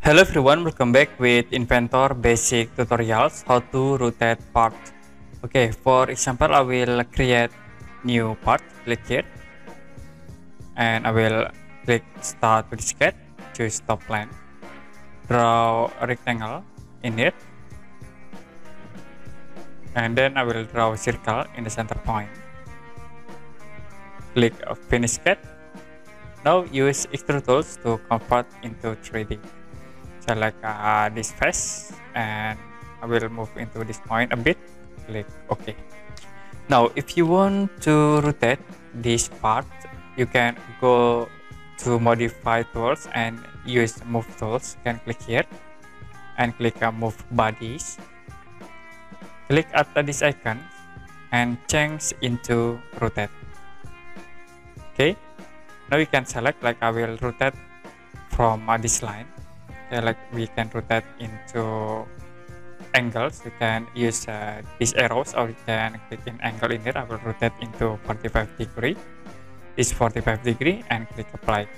Hello everyone, welcome back with Inventor basic tutorials how to rotate part. Okay, for example, I will create new part, click here, and I will click start with sketch, choose top plane, draw a rectangle in it, and then I will draw a circle in the center point. Click finish sketch. Now use extrude tools to convert into 3D. Select this face and I will move into this point a bit. Click OK. Now if you want to rotate this part, you can go to modify tools and use move tools. You can click here and click move bodies. Click at this icon and change into rotate. Okay, now you can select, like I will rotate from this line. Okay, like we can rotate into angles. You can use these arrows, or you can click in angle in here. I will rotate into 45 degree. This 45 degree and click apply.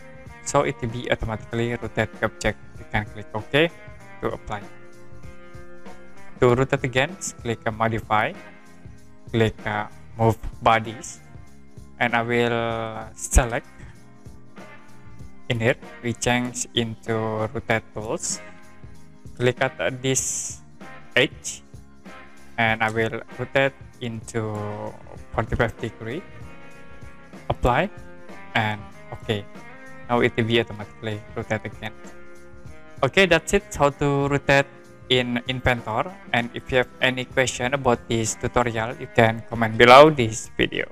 So it will be automatically rotate the object. You can click OK to apply. To rotate again, click modify, click move bodies, and I will select. In here, we change into rotate tools. Click at this edge, and I will rotate into 45 degree. Apply, and OK. Now it will be automatically rotate again. Okay, that's it. How to rotate in Inventor. And if you have any question about this tutorial, you can comment below this video.